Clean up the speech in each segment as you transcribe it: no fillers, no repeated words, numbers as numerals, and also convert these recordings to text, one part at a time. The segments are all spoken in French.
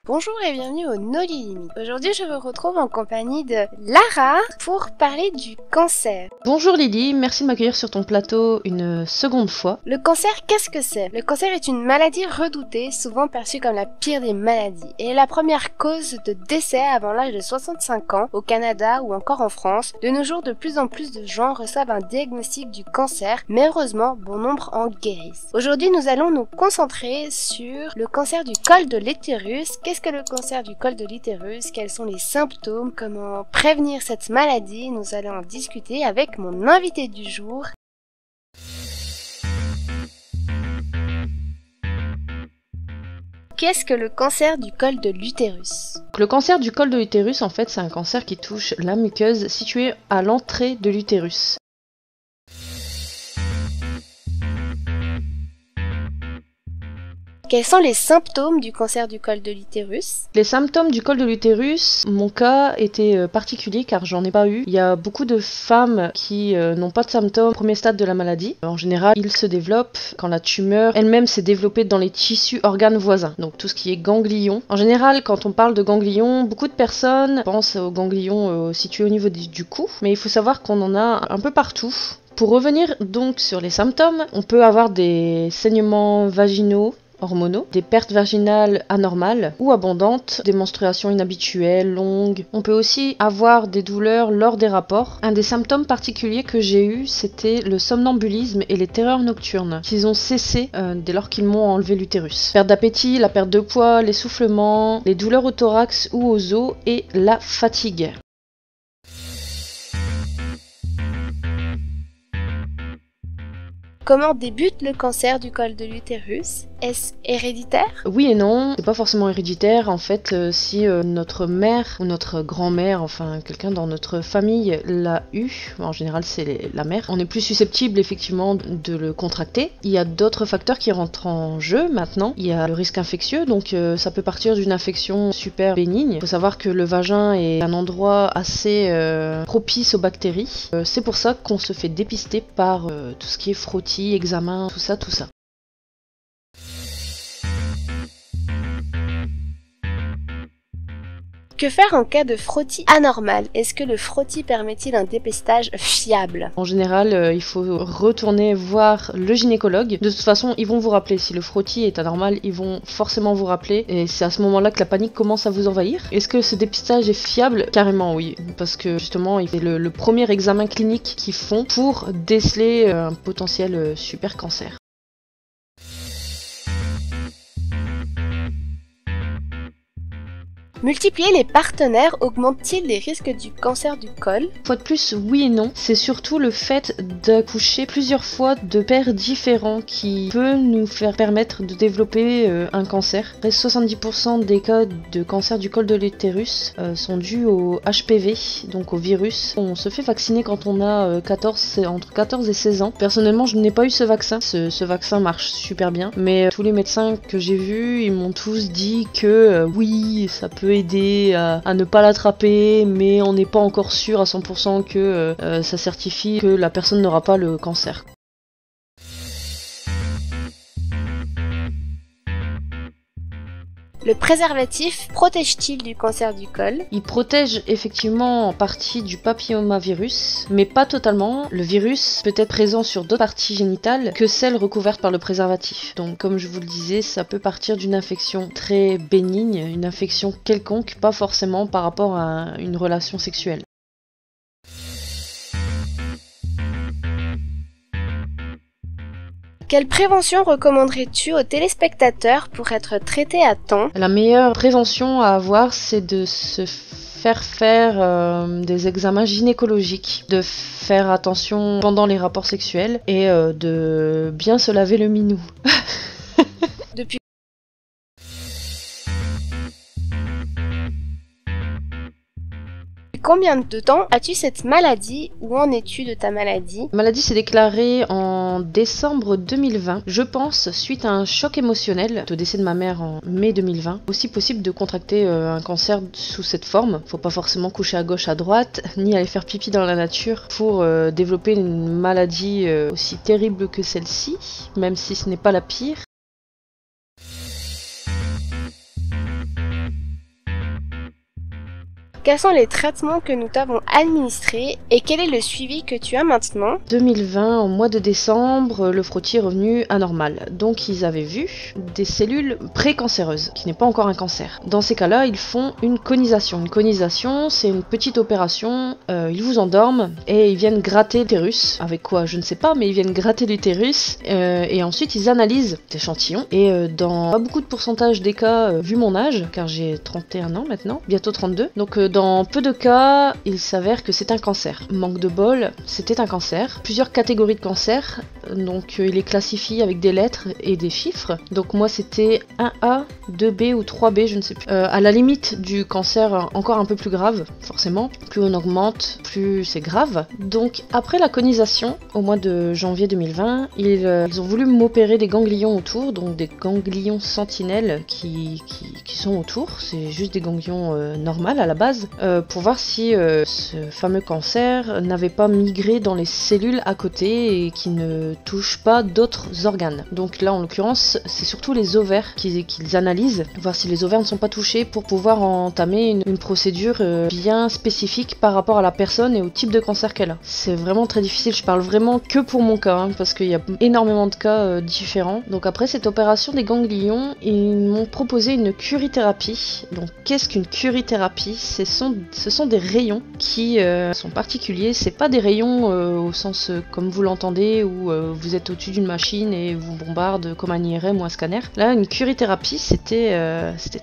Bonjour et bienvenue au No Limit. Aujourd'hui, je vous retrouve en compagnie de Lara pour parler du cancer. Bonjour Lily, merci de m'accueillir sur ton plateau une seconde fois. Le cancer, qu'est-ce que c'est? Le cancer est une maladie redoutée, souvent perçue comme la pire des maladies, et est la première cause de décès avant l'âge de 65 ans au Canada ou encore en France. De nos jours, de plus en plus de gens reçoivent un diagnostic du cancer, mais heureusement, bon nombre en guérissent. Aujourd'hui, nous allons nous concentrer sur le cancer du col de l'utérus. Qu'est-ce que le cancer du col de l'utérus? Quels sont les symptômes? Comment prévenir cette maladie? Nous allons en discuter avec mon invité du jour. Qu'est-ce que le cancer du col de l'utérus? Le cancer du col de l'utérus, en fait, c'est un cancer qui touche la muqueuse située à l'entrée de l'utérus. Quels sont les symptômes du cancer du col de l'utérus? Les symptômes du col de l'utérus, mon cas était particulier car j'en ai pas eu. Il y a beaucoup de femmes qui n'ont pas de symptômes au premier stade de la maladie. En général, il se développe quand la tumeur elle-même s'est développée dans les tissus organes voisins, donc tout ce qui est ganglion. En général, quand on parle de ganglion, beaucoup de personnes pensent aux ganglions situés au niveau du cou, mais il faut savoir qu'on en a un peu partout. Pour revenir donc sur les symptômes, on peut avoir des saignements vaginaux, hormonaux, des pertes vaginales anormales ou abondantes, des menstruations inhabituelles, longues. On peut aussi avoir des douleurs lors des rapports. Un des symptômes particuliers que j'ai eu, c'était le somnambulisme et les terreurs nocturnes, qu'ils ont cessé dès lors qu'ils m'ont enlevé l'utérus. Perte d'appétit, la perte de poids, l'essoufflement, les douleurs au thorax ou aux os et la fatigue. Comment débute le cancer du col de l'utérus? Est-ce héréditaire? Oui et non, c'est pas forcément héréditaire. En fait, si notre mère ou notre grand-mère, enfin quelqu'un dans notre famille l'a eu, en général c'est la mère, on est plus susceptible effectivement de le contracter. Il y a d'autres facteurs qui rentrent en jeu maintenant. Il y a le risque infectieux, donc ça peut partir d'une infection super bénigne. Il faut savoir que le vagin est un endroit assez propice aux bactéries. C'est pour ça qu'on se fait dépister par tout ce qui est frottis, examen, tout ça. Que faire en cas de frottis anormal? Est-ce que le frottis permet-il un dépistage fiable? En général, il faut retourner voir le gynécologue. De toute façon, ils vont vous rappeler. Si le frottis est anormal, ils vont forcément vous rappeler. Et c'est à ce moment-là que la panique commence à vous envahir. Est-ce que ce dépistage est fiable? Carrément oui. Parce que justement, c'est le premier examen clinique qu'ils font pour déceler un potentiel super cancer. Multiplier les partenaires augmente-t-il les risques du cancer du col? Une fois de plus, oui et non. C'est surtout le fait d'accoucher plusieurs fois de pères différents qui peut nous faire permettre de développer un cancer. Près de 70% des cas de cancer du col de l'utérus sont dus au HPV, donc au virus. On se fait vacciner quand on a entre 14 et 16 ans. Personnellement, je n'ai pas eu ce vaccin. Ce vaccin marche super bien, mais tous les médecins que j'ai vus, ils m'ont tous dit que oui, ça peut aider à ne pas l'attraper, mais on n'est pas encore sûr à 100% que ça certifie que la personne n'aura pas le cancer. Le préservatif protège-t-il du cancer du col? Il protège effectivement en partie du papillomavirus, mais pas totalement. Le virus peut être présent sur d'autres parties génitales que celles recouvertes par le préservatif. Donc comme je vous le disais, ça peut partir d'une infection très bénigne, une infection quelconque, pas forcément par rapport à une relation sexuelle. Quelle prévention recommanderais-tu aux téléspectateurs pour être traités à temps? La meilleure prévention à avoir, c'est de se faire des examens gynécologiques, de faire attention pendant les rapports sexuels et de bien se laver le minou. Depuis combien de temps as-tu cette maladie? Où en es-tu de ta maladie? La maladie s'est déclarée en décembre 2020, je pense, suite à un choc émotionnel, au décès de ma mère en mai 2020. Aussi possible de contracter un cancer sous cette forme. Faut pas forcément coucher à gauche, à droite, ni aller faire pipi dans la nature pour développer une maladie aussi terrible que celle-ci, même si ce n'est pas la pire. Quels sont les traitements que nous t'avons administrés et quel est le suivi que tu as maintenant? 2020, au mois de décembre, le frottis est revenu anormal. Donc ils avaient vu des cellules précancéreuses, qui n'est pas encore un cancer. Dans ces cas-là, ils font une conisation. Une conisation, c'est une petite opération, ils vous endorment et ils viennent gratter l'utérus. Avec quoi, je ne sais pas, mais ils viennent gratter l'utérus et ensuite ils analysent l'échantillon. Et dans pas beaucoup de pourcentage des cas, vu mon âge, car j'ai 31 ans maintenant, bientôt 32, donc dans peu de cas, il s'avère que c'est un cancer. Manque de bol, c'était un cancer. Plusieurs catégories de cancer, donc il est classifié avec des lettres et des chiffres. Donc moi c'était 1A, 2B ou 3B, je ne sais plus. À la limite du cancer encore un peu plus grave, forcément. Plus on augmente, plus c'est grave. Donc après la conisation, au mois de janvier 2020, ils ont voulu m'opérer des ganglions autour, donc des ganglions sentinelles qui sont autour. C'est juste des ganglions normales à la base, pour voir si ce fameux cancer n'avait pas migré dans les cellules à côté et qui ne touche pas d'autres organes. Donc là en l'occurrence c'est surtout les ovaires qu'ils analysent, voir si les ovaires ne sont pas touchés pour pouvoir entamer une procédure bien spécifique par rapport à la personne et au type de cancer qu'elle a. C'est vraiment très difficile, je parle vraiment que pour mon cas, hein, parce qu'il y a énormément de cas différents. Donc après cette opération des ganglions, ils m'ont proposé une curithérapie. Donc qu'est-ce qu'une curithérapie? Ce sont des rayons qui sont particuliers, c'est pas des rayons au sens comme vous l'entendez où vous êtes au-dessus d'une machine et vous bombarde comme un IRM ou un scanner. Là une curithérapie c'était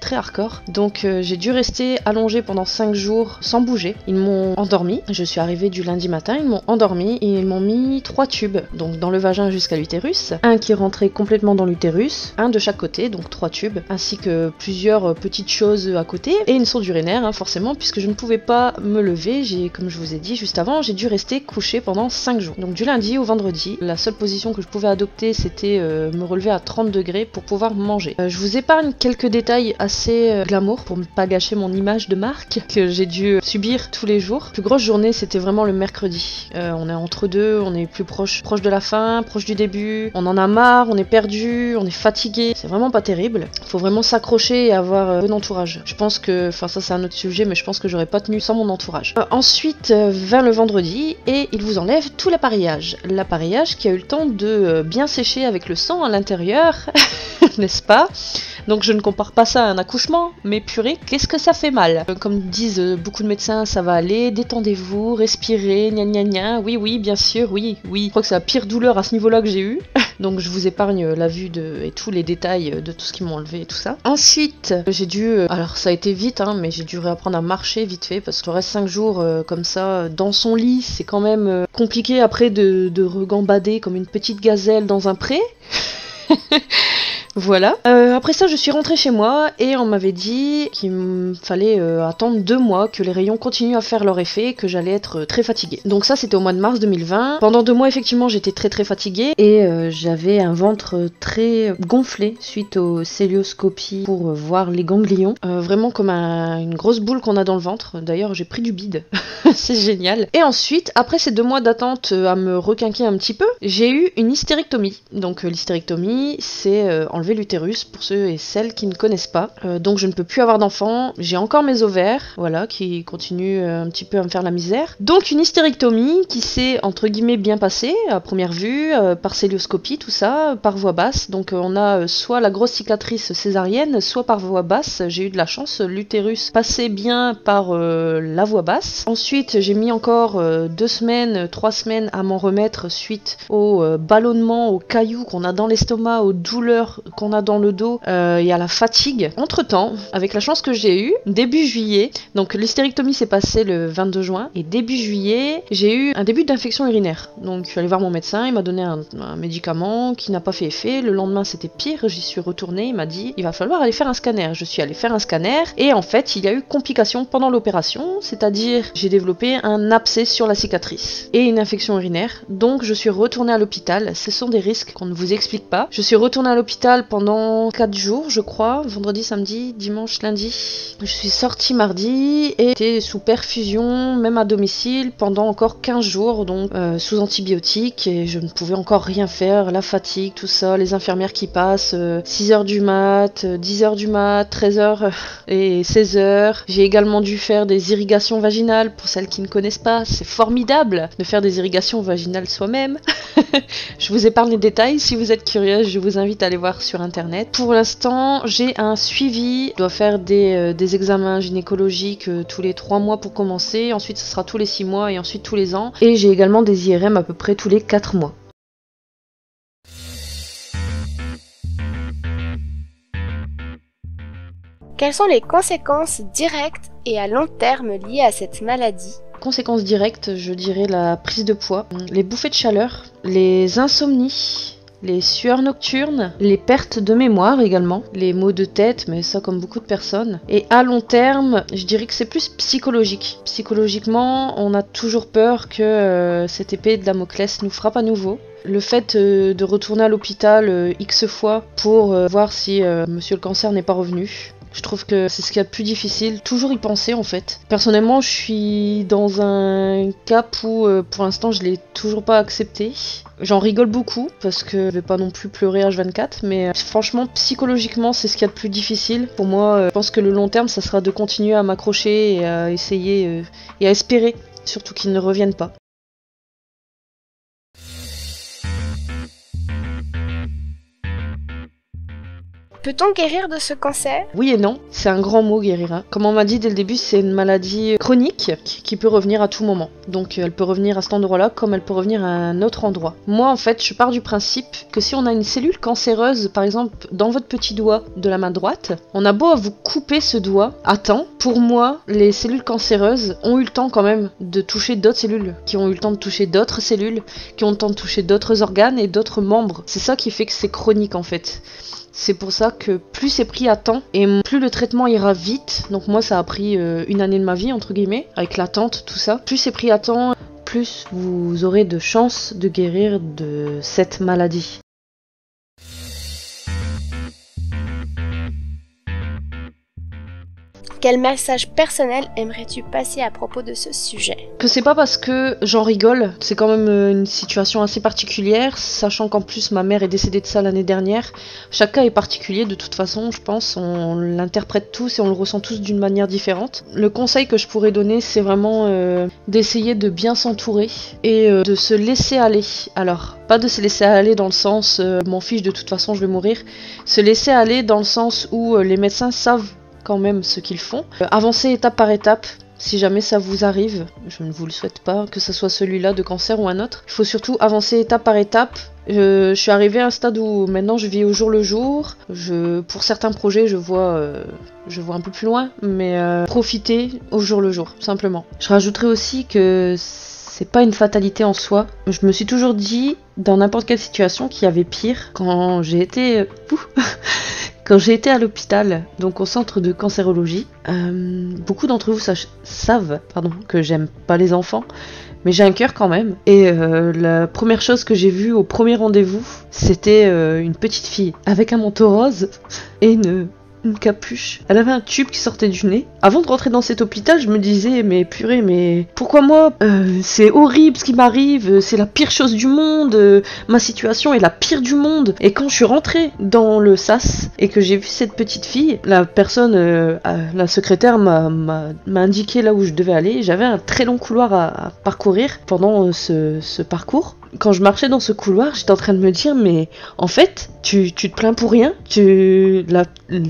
très hardcore, donc j'ai dû rester allongée pendant 5 jours sans bouger. Ils m'ont endormi, je suis arrivée du lundi matin, ils m'ont endormi et ils m'ont mis 3 tubes, donc dans le vagin jusqu'à l'utérus, un qui rentrait complètement dans l'utérus, un de chaque côté, donc 3 tubes, ainsi que plusieurs petites choses à côté, et une sonde urinaire, hein, forcément, puisque je ne pouvais pas me lever, comme je vous ai dit juste avant, j'ai dû rester couchée pendant 5 jours. Donc du lundi au vendredi, la seule position que je pouvais adopter, c'était me relever à 30 degrés pour pouvoir manger. Je vous épargne quelques détails assez glamour pour ne pas gâcher mon image de marque que j'ai dû subir tous les jours. La plus grosse journée, c'était vraiment le mercredi. On est entre deux, on est plus proche de la fin, proche du début, on en a marre, on est perdu, on est fatigué. C'est vraiment pas terrible. Faut vraiment s'accrocher et avoir un bon entourage. Je pense que, enfin ça c'est un autre sujet, mais je pense que j'aurais pas tenu sans mon entourage. Ensuite, vint le vendredi et il vous enlève tout l'appareillage. L'appareillage qui a eu le temps de bien sécher avec le sang à l'intérieur, n'est-ce pas? Donc je ne compare pas ça à un accouchement, mais purée, qu'est-ce que ça fait mal. Comme disent beaucoup de médecins, ça va aller, détendez-vous, respirez, gna gna gna, oui, bien sûr, oui. Je crois que c'est la pire douleur à ce niveau-là que j'ai eu. Donc je vous épargne la vue et tous les détails de tout ce qu'ils m'ont enlevé et tout ça. Ensuite, j'ai dû, alors ça a été vite, hein, mais j'ai dû réapprendre à marcher vite fait, parce que je reste 5 jours comme ça, dans son lit, c'est quand même compliqué après de regambader comme une petite gazelle dans un pré. Voilà. Après ça, je suis rentrée chez moi et on m'avait dit qu'il me fallait attendre 2 mois, que les rayons continuent à faire leur effet, que j'allais être très fatiguée. Donc ça, c'était au mois de mars 2020. Pendant 2 mois, effectivement, j'étais très fatiguée et j'avais un ventre très gonflé suite aux célioscopies pour voir les ganglions. Vraiment comme une grosse boule qu'on a dans le ventre. D'ailleurs, j'ai pris du bide. C'est génial. Et ensuite, après ces 2 mois d'attente à me requinquer un petit peu, j'ai eu une hystérectomie. Donc l'hystérectomie, c'est enlever l'utérus pour ceux et celles qui ne connaissent pas. Donc je ne peux plus avoir d'enfants. J'ai encore mes ovaires, voilà, qui continuent un petit peu à me faire la misère. Donc une hystérectomie qui s'est entre guillemets bien passée à première vue, par célioscopie, tout ça, par voie basse. Donc on a soit la grosse cicatrice césarienne, soit par voie basse. J'ai eu de la chance, l'utérus passait bien par la voie basse. Ensuite j'ai mis encore 2 semaines, 3 semaines à m'en remettre suite au ballonnement, aux cailloux qu'on a dans l'estomac, aux douleurs qu'on a dans le dos et à la fatigue. Entre temps, avec la chance que j'ai eue, début juillet, donc l'hystérectomie s'est passée le 22 juin et début juillet, j'ai eu un début d'infection urinaire. Donc je suis allée voir mon médecin, il m'a donné un médicament qui n'a pas fait effet. Le lendemain c'était pire, j'y suis retournée, il m'a dit il va falloir aller faire un scanner. Je suis allée faire un scanner et en fait il y a eu complication pendant l'opération, c'est-à-dire j'ai développé un abcès sur la cicatrice et une infection urinaire. Donc je suis retournée à l'hôpital. Ce sont des risques qu'on ne vous explique pas. Je suis retournée à l'hôpital l'hôpital pendant 4 jours, je crois, vendredi, samedi, dimanche, lundi. Je suis sortie mardi et j'étais sous perfusion, même à domicile, pendant encore 15 jours, donc sous antibiotiques, et je ne pouvais encore rien faire, la fatigue, tout ça, les infirmières qui passent, 6h du mat, 10h du mat, 13h et 16h. J'ai également dû faire des irrigations vaginales, pour celles qui ne connaissent pas, c'est formidable de faire des irrigations vaginales soi-même. Je vous épargne les détails, si vous êtes curieux, je vous invite à aller voir sur internet. Pour l'instant, j'ai un suivi, je dois faire des examens gynécologiques tous les 3 mois pour commencer, ensuite ce sera tous les 6 mois et ensuite tous les ans, et j'ai également des IRM à peu près tous les 4 mois. Quelles sont les conséquences directes et à long terme liées à cette maladie? Conséquences directes, je dirais la prise de poids, les bouffées de chaleur, les insomnies, les sueurs nocturnes, les pertes de mémoire également, les maux de tête, mais ça comme beaucoup de personnes. Et à long terme, je dirais que c'est plus psychologique. Psychologiquement, on a toujours peur que cette épée de Damoclès nous frappe à nouveau. Le fait de retourner à l'hôpital X fois pour voir si monsieur le cancer n'est pas revenu. Je trouve que c'est ce qu'il y a de plus difficile, toujours y penser en fait. Personnellement, je suis dans un cap où pour l'instant je l'ai toujours pas accepté. J'en rigole beaucoup parce que je vais pas non plus pleurer H24, mais franchement psychologiquement c'est ce qu'il y a de plus difficile. Pour moi, je pense que le long terme ça sera de continuer à m'accrocher et à essayer et à espérer surtout qu'il ne revienne pas. Peut-on guérir de ce cancer? Oui et non, c'est un grand mot guérir. Hein. Comme on m'a dit dès le début, c'est une maladie chronique qui peut revenir à tout moment. Donc elle peut revenir à cet endroit-là comme elle peut revenir à un autre endroit. Moi en fait, je pars du principe que si on a une cellule cancéreuse, par exemple dans votre petit doigt de la main droite, on a beau à vous couper ce doigt à temps, pour moi, les cellules cancéreuses ont eu le temps quand même de toucher d'autres cellules, qui ont eu le temps de toucher d'autres cellules, qui ont eu le temps de toucher d'autres organes et d'autres membres. C'est ça qui fait que c'est chronique en fait. C'est pour ça que plus c'est pris à temps et plus le traitement ira vite, donc moi ça a pris une année de ma vie entre guillemets, avec l'attente, tout ça, plus c'est pris à temps, plus vous aurez de chances de guérir de cette maladie. Quel message personnel aimerais-tu passer à propos de ce sujet? Que c'est pas parce que j'en rigole, c'est quand même une situation assez particulière, sachant qu'en plus ma mère est décédée de ça l'année dernière. Chaque cas est particulier de toute façon, je pense, on l'interprète tous et on le ressent tous d'une manière différente. Le conseil que je pourrais donner, c'est vraiment d'essayer de bien s'entourer et de se laisser aller. Alors, pas de se laisser aller dans le sens m'en fiche de toute façon je vais mourir, se laisser aller dans le sens où les médecins savent quand même ce qu'ils font. Avancez étape par étape, si jamais ça vous arrive, je ne vous le souhaite pas, que ce soit celui-là de cancer ou un autre. Il faut surtout avancer étape par étape. Je suis arrivée à un stade où maintenant je vis au jour le jour. Pour certains projets, je vois un peu plus loin, mais profitez au jour le jour, simplement. Je rajouterai aussi que c'est pas une fatalité en soi. Je me suis toujours dit, dans n'importe quelle situation, qu'il y avait pire. Quand j'ai été... Quand j'ai été à l'hôpital, donc au centre de cancérologie, beaucoup d'entre vous savent que j'aime pas les enfants, mais j'ai un cœur quand même. Et la première chose que j'ai vue au premier rendez-vous, c'était une petite fille avec un manteau rose et une capuche. Elle avait un tube qui sortait du nez. Avant de rentrer dans cet hôpital, je me disais, mais purée, mais pourquoi moi? C'est horrible ce qui m'arrive, c'est la pire chose du monde, ma situation est la pire du monde. Et quand je suis rentrée dans le SAS et que j'ai vu cette petite fille, la personne, la secrétaire m'a indiqué là où je devais aller. J'avais un très long couloir à parcourir pendant ce parcours. Quand je marchais dans ce couloir, j'étais en train de me dire, mais en fait, tu te plains pour rien.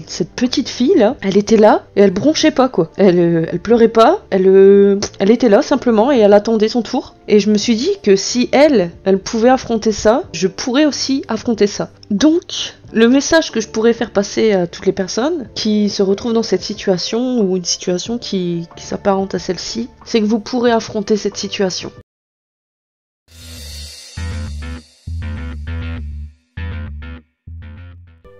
Cette petite fille là, elle était là et elle bronchait pas quoi. Elle pleurait pas, elle était là simplement et elle attendait son tour. Et je me suis dit que si elle pouvait affronter ça, je pourrais aussi affronter ça. Donc, le message que je pourrais faire passer à toutes les personnes qui se retrouvent dans cette situation ou une situation qui s'apparente à celle-ci, c'est que vous pourrez affronter cette situation.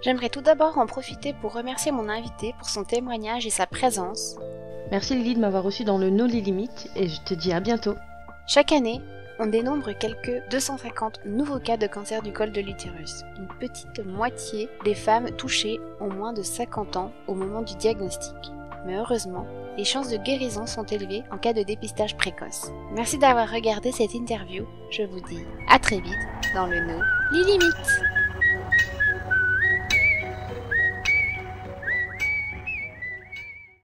J'aimerais tout d'abord en profiter pour remercier mon invité pour son témoignage et sa présence. Merci Lily de m'avoir reçu dans le No Limit et je te dis à bientôt. Chaque année, on dénombre quelques 250 nouveaux cas de cancer du col de l'utérus. Une petite moitié des femmes touchées ont moins de 50 ans au moment du diagnostic. Mais heureusement, les chances de guérison sont élevées en cas de dépistage précoce. Merci d'avoir regardé cette interview. Je vous dis à très vite dans le No Limites.